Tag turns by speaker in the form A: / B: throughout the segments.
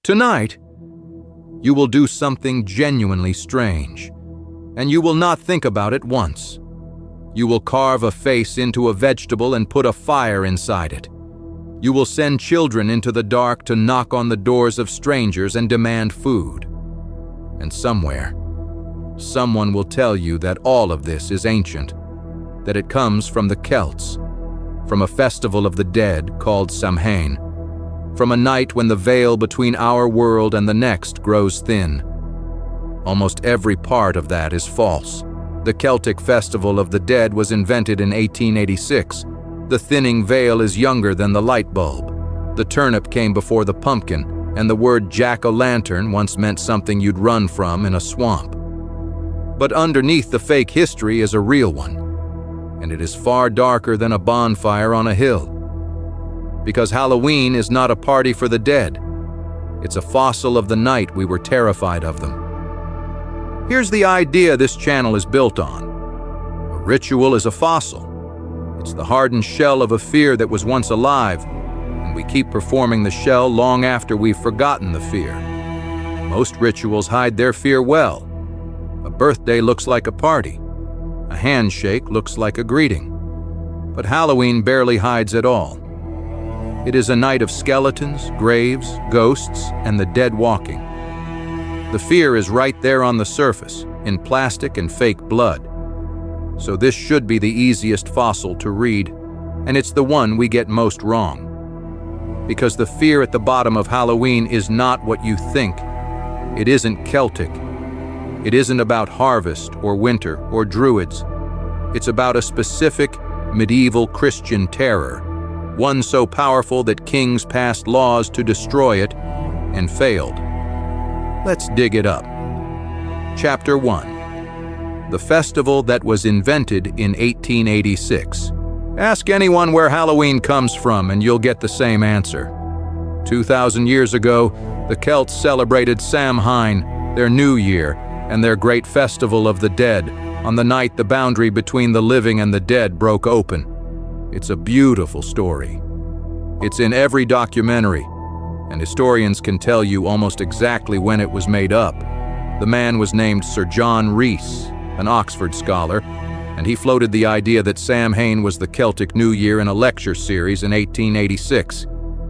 A: Tonight, you will do something genuinely strange, and you will not think about it once. You will carve a face into a vegetable and put a fire inside it. You will send children into the dark to knock on the doors of strangers and demand food. And somewhere, someone will tell you that all of this is ancient, that it comes from the Celts, from a festival of the dead called Samhain, from a night when the veil between our world and the next grows thin. Almost every part of that is false. The Celtic festival of the dead was invented in 1886. The thinning veil is younger than the light bulb. The turnip came before the pumpkin, and the word jack-o'-lantern once meant something you'd run from in a swamp. But underneath the fake history is a real one, and it is far darker than a bonfire on a hill. Because Halloween is not a party for the dead. It's a fossil of the night we were terrified of them. Here's the idea this channel is built on. A ritual is a fossil. It's the hardened shell of a fear that was once alive, and we keep performing the shell long after we've forgotten the fear. Most rituals hide their fear well. A birthday looks like a party. A handshake looks like a greeting. But Halloween barely hides it all. It is a night of skeletons, graves, ghosts, and the dead walking. The fear is right there on the surface, in plastic and fake blood. So this should be the easiest fossil to read, and it's the one we get most wrong. Because the fear at the bottom of Halloween is not what you think. It isn't Celtic. It isn't about harvest or winter or druids. It's about a specific medieval Christian terror, one so powerful that kings passed laws to destroy it and failed. Let's dig it up. Chapter 1. The festival that was invented in 1886. Ask anyone where Halloween comes from and you'll get the same answer. 2,000 years ago, the Celts celebrated Samhain, their new year, and their great festival of the dead, on the night the boundary between the living and the dead broke open. It's a beautiful story. It's in every documentary, and historians can tell you almost exactly when it was made up. The man was named Sir John Rhys, an Oxford scholar, and he floated the idea that Samhain was the Celtic New Year in a lecture series in 1886.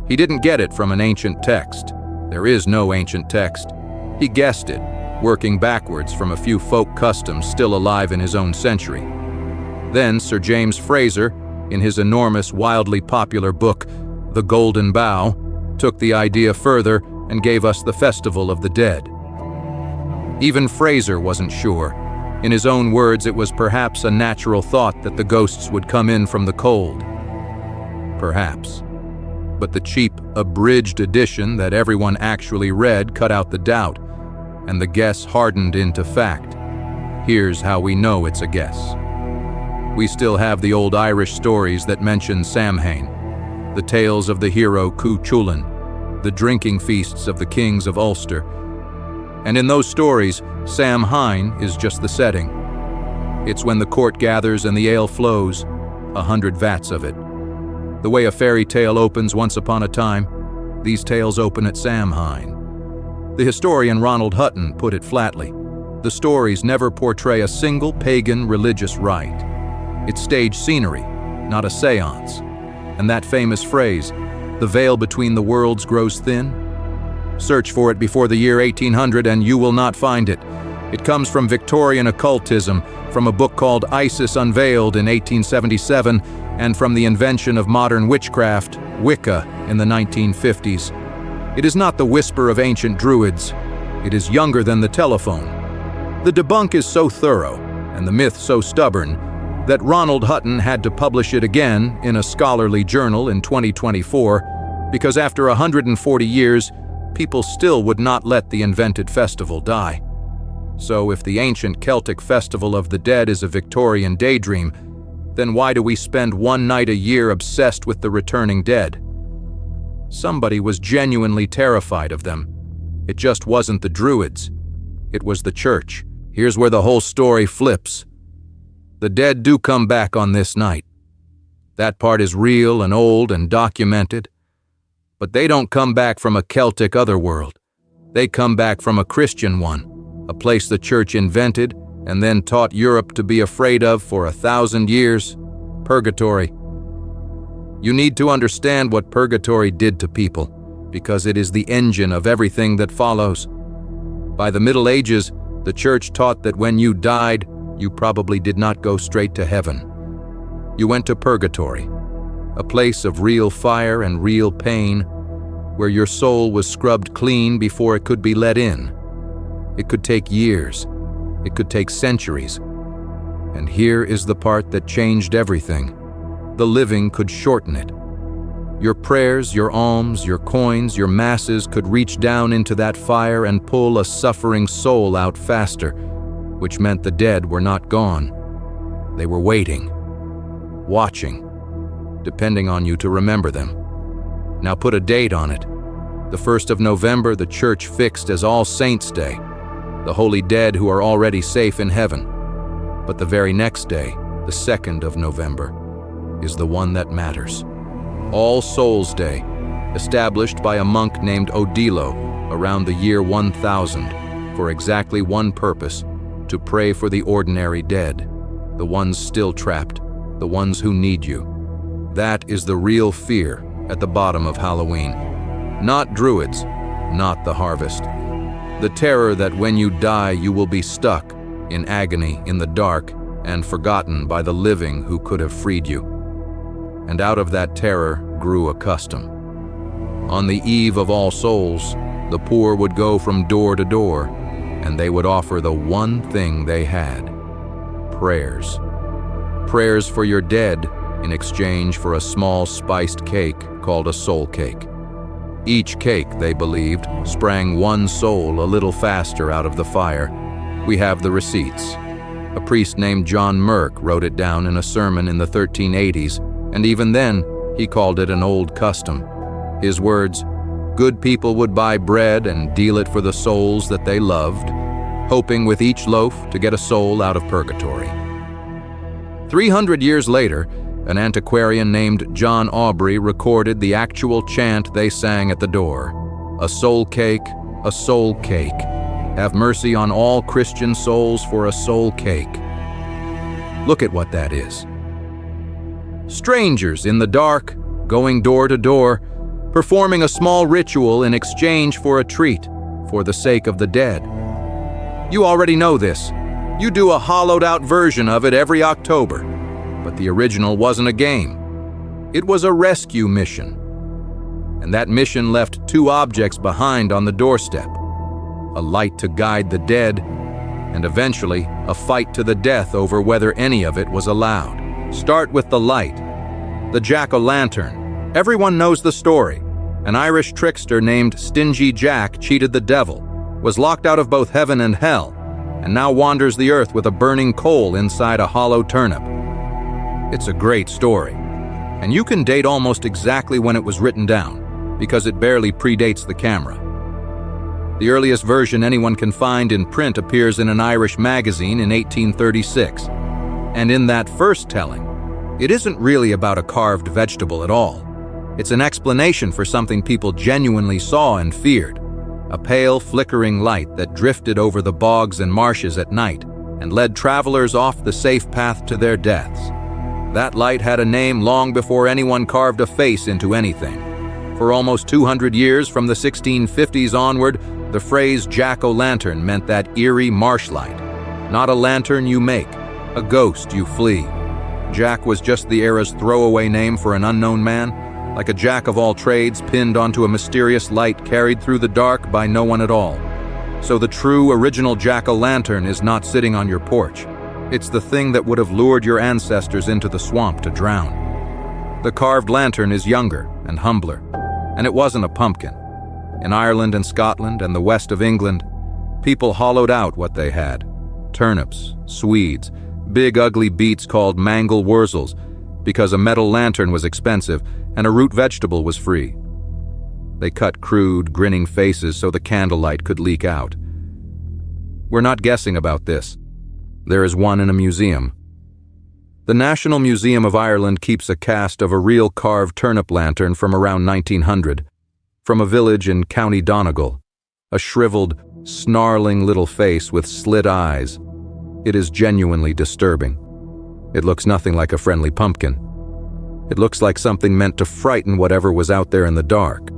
A: He didn't get it from an ancient text. There is no ancient text. He guessed it, working backwards from a few folk customs still alive in his own century. Then Sir James Fraser, in his enormous, wildly popular book, The Golden Bough, took the idea further and gave us the Festival of the Dead. Even Fraser wasn't sure. In his own words, it was perhaps a natural thought that the ghosts would come in from the cold. Perhaps. But the cheap, abridged edition that everyone actually read cut out the doubt, and the guess hardened into fact. Here's how we know it's a guess. We still have the old Irish stories that mention Samhain, the tales of the hero Cuchulainn, the drinking feasts of the kings of Ulster. And in those stories, Samhain is just the setting. It's when the court gathers and the ale flows, 100 vats of it. The way a fairy tale opens once upon a time, these tales open at Samhain. The historian Ronald Hutton put it flatly: the stories never portray a single pagan religious rite. It's stage scenery, not a seance. And that famous phrase, "the veil between the worlds grows thin"? Search for it before the year 1800 and you will not find it. It comes from Victorian occultism, from a book called Isis Unveiled in 1877, and from the invention of modern witchcraft, Wicca, in the 1950s. It is not the whisper of ancient druids. It is younger than the telephone. The debunk is so thorough, and the myth so stubborn, that Ronald Hutton had to publish it again in a scholarly journal in 2024, because after 140 years, people still would not let the invented festival die. So if the ancient Celtic festival of the dead is a Victorian daydream, then why do we spend one night a year obsessed with the returning dead? Somebody was genuinely terrified of them. It just wasn't the Druids. It was the church. Here's where the whole story flips. The dead do come back on this night. That part is real and old and documented. But they don't come back from a Celtic otherworld. They come back from a Christian one, a place the church invented and then taught Europe to be afraid of for 1,000 years, Purgatory. You need to understand what Purgatory did to people, because it is the engine of everything that follows. By the Middle Ages, the church taught that when you died, you probably did not go straight to heaven. You went to Purgatory, a place of real fire and real pain, where your soul was scrubbed clean before it could be let in. It could take years. It could take centuries. And here is the part that changed everything. The living could shorten it. Your prayers, your alms, your coins, your masses could reach down into that fire and pull a suffering soul out faster, which meant the dead were not gone. They were waiting, watching, depending on you to remember them. Now put a date on it. The 1st of November, the church fixed as All Saints' Day, the holy dead who are already safe in heaven. But the very next day, the 2nd of November, is the one that matters. All Souls' Day, established by a monk named Odilo around the year 1000 for exactly one purpose: to pray for the ordinary dead, the ones still trapped, the ones who need you. That is the real fear at the bottom of Halloween. Not druids, not the harvest. The terror that when you die you will be stuck in agony in the dark and forgotten by the living who could have freed you. And out of that terror grew a custom. On the eve of All Souls, the poor would go from door to door, and they would offer the one thing they had: prayers. Prayers for your dead in exchange for a small spiced cake called a soul cake. Each cake, they believed, sprang one soul a little faster out of the fire. We have the receipts. A priest named John Merck wrote it down in a sermon in the 1380s, and even then, he called it an old custom. His words: good people would buy bread and deal it for the souls that they loved, hoping with each loaf to get a soul out of purgatory. 300 years later, an antiquarian named John Aubrey recorded the actual chant they sang at the door: a soul cake, a soul cake. Have mercy on all Christian souls for a soul cake. Look at what that is. Strangers in the dark, going door to door, performing a small ritual in exchange for a treat, for the sake of the dead. You already know this. You do a hollowed-out version of it every October. But the original wasn't a game. It was a rescue mission. And that mission left two objects behind on the doorstep: a light to guide the dead, and eventually a fight to the death over whether any of it was allowed. Start with the light. The jack-o'-lantern. Everyone knows the story. An Irish trickster named Stingy Jack cheated the devil, was locked out of both heaven and hell, and now wanders the earth with a burning coal inside a hollow turnip. It's a great story, and you can date almost exactly when it was written down, because it barely predates the camera. The earliest version anyone can find in print appears in an Irish magazine in 1836. And in that first telling, it isn't really about a carved vegetable at all. It's an explanation for something people genuinely saw and feared: a pale, flickering light that drifted over the bogs and marshes at night and led travelers off the safe path to their deaths. That light had a name long before anyone carved a face into anything. For almost 200 years, from the 1650s onward, the phrase jack-o'-lantern meant that eerie marsh light. Not a lantern you make, a ghost you flee. Jack was just the era's throwaway name for an unknown man, like a jack of all trades pinned onto a mysterious light carried through the dark by no one at all. So the true original jack-o'-lantern is not sitting on your porch. It's the thing that would have lured your ancestors into the swamp to drown. The carved lantern is younger and humbler, and it wasn't a pumpkin. In Ireland and Scotland and the west of England, people hollowed out what they had: turnips, swedes, big ugly beets called mangel wurzels, because a metal lantern was expensive and a root vegetable was free. They cut crude, grinning faces so the candlelight could leak out. We're not guessing about this. There is one in a museum. The National Museum of Ireland keeps a cast of a real carved turnip lantern from around 1900, from a village in County Donegal. a shriveled, snarling little face with slit eyes. It is genuinely disturbing. It looks nothing like a friendly pumpkin. It looks like something meant to frighten whatever was out there in the dark.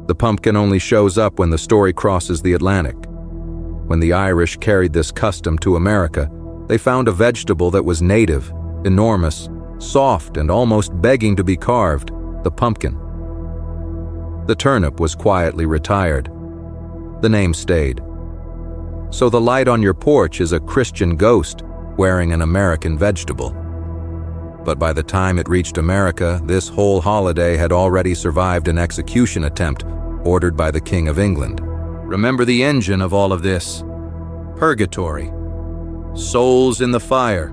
A: The pumpkin only shows up when the story crosses the Atlantic. When the Irish carried this custom to America, they found a vegetable that was native, enormous, soft, and almost begging to be carved: the pumpkin. The turnip was quietly retired. The name stayed. So the light on your porch is a Christian ghost wearing an American vegetable. But by the time it reached America, this whole holiday had already survived an execution attempt ordered by the King of England. Remember the engine of all of this: Purgatory. Souls in the fire,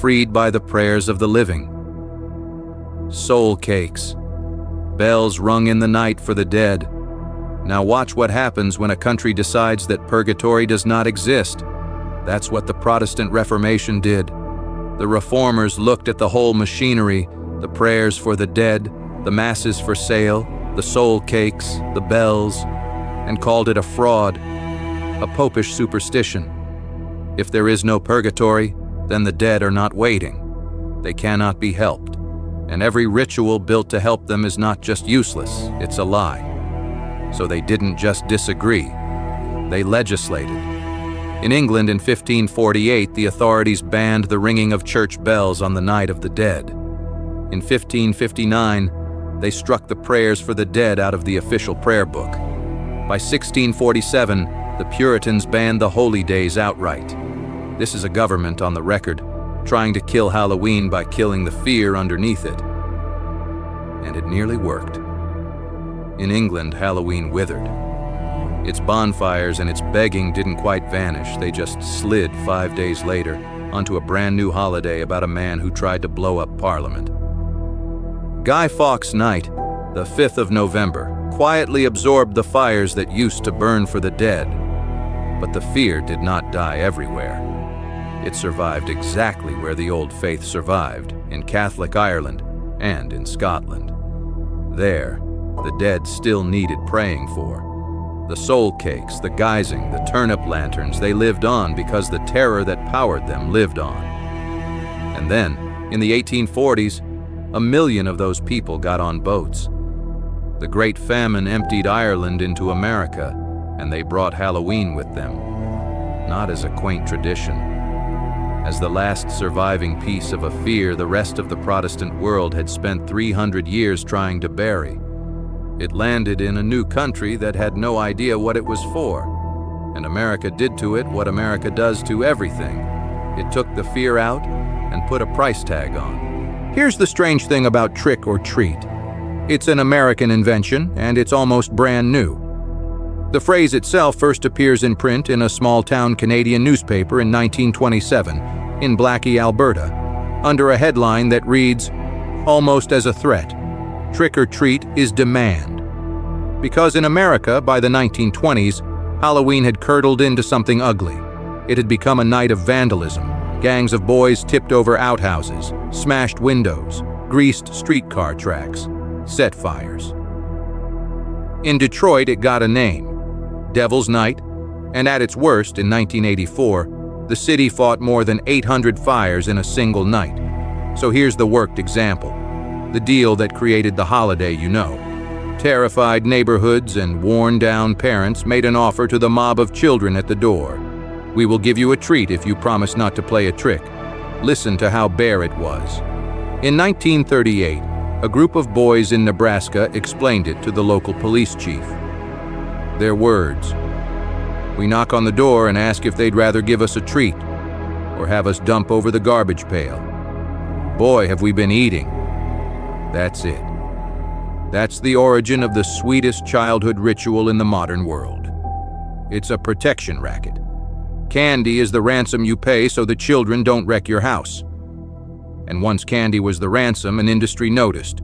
A: freed by the prayers of the living. Soul cakes. Bells rung in the night for the dead. Now watch what happens when a country decides that purgatory does not exist. That's what the Protestant Reformation did. The reformers looked at the whole machinery, the prayers for the dead, the masses for sale, the soul cakes, the bells, and called it a fraud, a popish superstition. If there is no purgatory, then the dead are not waiting. They cannot be helped, and every ritual built to help them is not just useless, it's a lie. So they didn't just disagree, they legislated. In England in 1548, the authorities banned the ringing of church bells on the night of the dead. In 1559, they struck the prayers for the dead out of the official prayer book. By 1647, the Puritans banned the holy days outright. This is a government on the record, trying to kill Halloween by killing the fear underneath it. And it nearly worked. In England, Halloween withered. Its bonfires and its begging didn't quite vanish, they just slid 5 days later onto a brand new holiday about a man who tried to blow up Parliament. Guy Fawkes Night, the 5th of November, quietly absorbed the fires that used to burn for the dead. But the fear did not die everywhere. It survived exactly where the old faith survived, in Catholic Ireland and in Scotland. There, the dead still needed praying for. The soul cakes, the guising, the turnip lanterns, they lived on because the terror that powered them lived on. And then, in the 1840s, 1 million of those people got on boats. The Great Famine emptied Ireland into America, and they brought Halloween with them, not as a quaint tradition. As the last surviving piece of a fear the rest of the Protestant world had spent 300 years trying to bury. It landed in a new country that had no idea what it was for, and America did to it what America does to everything. It took the fear out and put a price tag on. Here's the strange thing about trick or treat. It's an American invention, and it's almost brand new. The phrase itself first appears in print in a small-town Canadian newspaper in 1927, in Blackie, Alberta, under a headline that reads, "Almost as a threat, trick or treat is demand." Because in America, by the 1920s, Halloween had curdled into something ugly. It had become a night of vandalism. Gangs of boys tipped over outhouses, smashed windows, greased streetcar tracks, set fires. In Detroit, it got a name, Devil's Night, and at its worst, in 1984, the city fought more than 800 fires in a single night. So here's the worked example, the deal that created the holiday you know. Terrified neighborhoods and worn-down parents made an offer to the mob of children at the door. "We will give you a treat if you promise not to play a trick." Listen to how bare it was. In 1938, a group of boys in Nebraska explained it to the local police chief. Their words: "We knock on the door and ask if they'd rather give us a treat or have us dump over the garbage pail. Boy, have we been eating." That's it. That's the origin of the sweetest childhood ritual in the modern world. It's a protection racket. Candy is the ransom you pay so the children don't wreck your house. And once candy was the ransom, an industry noticed.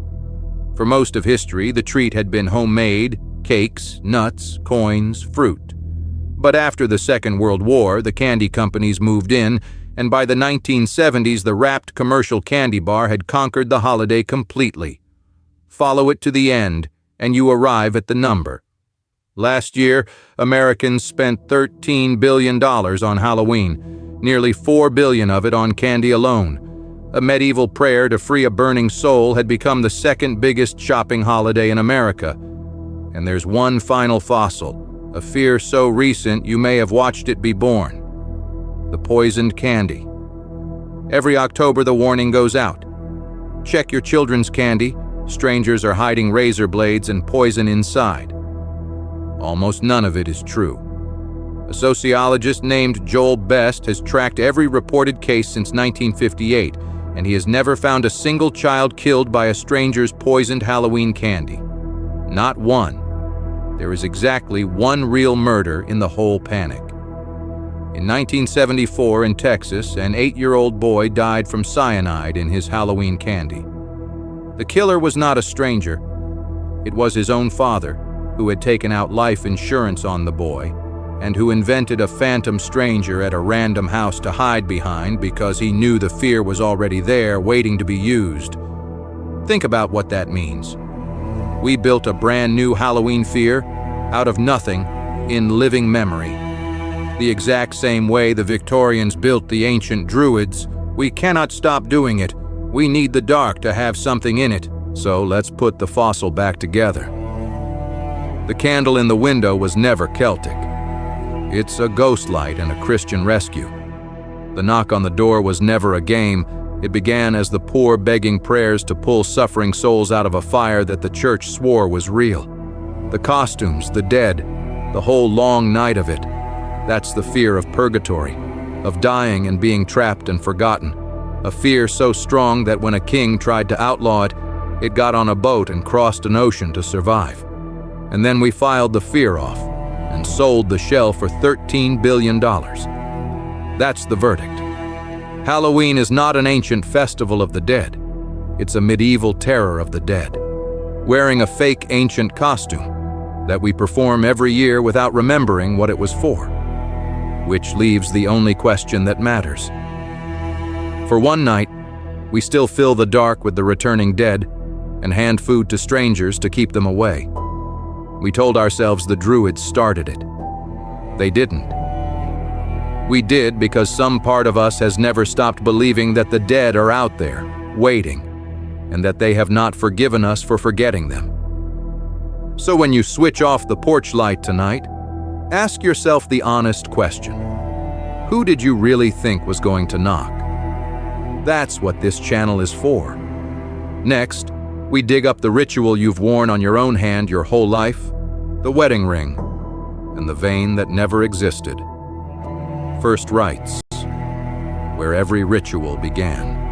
A: For most of history, the treat had been homemade, cakes, nuts, coins, fruit. But after the Second World War, the candy companies moved in, and by the 1970s, the wrapped commercial candy bar had conquered the holiday completely. Follow it to the end, and you arrive at the number. Last year, Americans spent $13 billion on Halloween, nearly $4 billion of it on candy alone. A medieval prayer to free a burning soul had become the second biggest shopping holiday in America. And there's one final fossil, a fear so recent you may have watched it be born. The poisoned candy. Every October the warning goes out. Check your children's candy. Strangers are hiding razor blades and poison inside. Almost none of it is true. A sociologist named Joel Best has tracked every reported case since 1958, and he has never found a single child killed by a stranger's poisoned Halloween candy. Not one. There is exactly one real murder in the whole panic. In 1974 in Texas, an 8-year-old boy died from cyanide in his Halloween candy. The killer was not a stranger. It was his own father, who had taken out life insurance on the boy, and who invented a phantom stranger at a random house to hide behind because he knew the fear was already there, waiting to be used. Think about what that means. We built a brand new Halloween fear out of nothing in living memory. The exact same way the Victorians built the ancient Druids. We cannot stop doing it. We need the dark to have something in it. So let's put the fossil back together. The candle in the window was never Celtic. It's a ghost light and a Christian rescue. The knock on the door was never a game. It began as the poor begging prayers to pull suffering souls out of a fire that the church swore was real. The costumes, the dead, the whole long night of it. That's the fear of purgatory, of dying and being trapped and forgotten. A fear so strong that when a king tried to outlaw it, it got on a boat and crossed an ocean to survive. And then we filed the fear off and sold the shell for $13 billion. That's the verdict. Halloween is not an ancient festival of the dead. It's a medieval terror of the dead. Wearing a fake ancient costume that we perform every year without remembering what it was for. Which leaves the only question that matters. For one night, we still fill the dark with the returning dead and hand food to strangers to keep them away. We told ourselves the Druids started it. They didn't. We did because some part of us has never stopped believing that the dead are out there, waiting, and that they have not forgiven us for forgetting them. So when you switch off the porch light tonight, ask yourself the honest question. Who did you really think was going to knock? That's what this channel is for. Next, we dig up the ritual you've worn on your own hand your whole life, the wedding ring, and the vein that never existed. First rites, where every ritual began.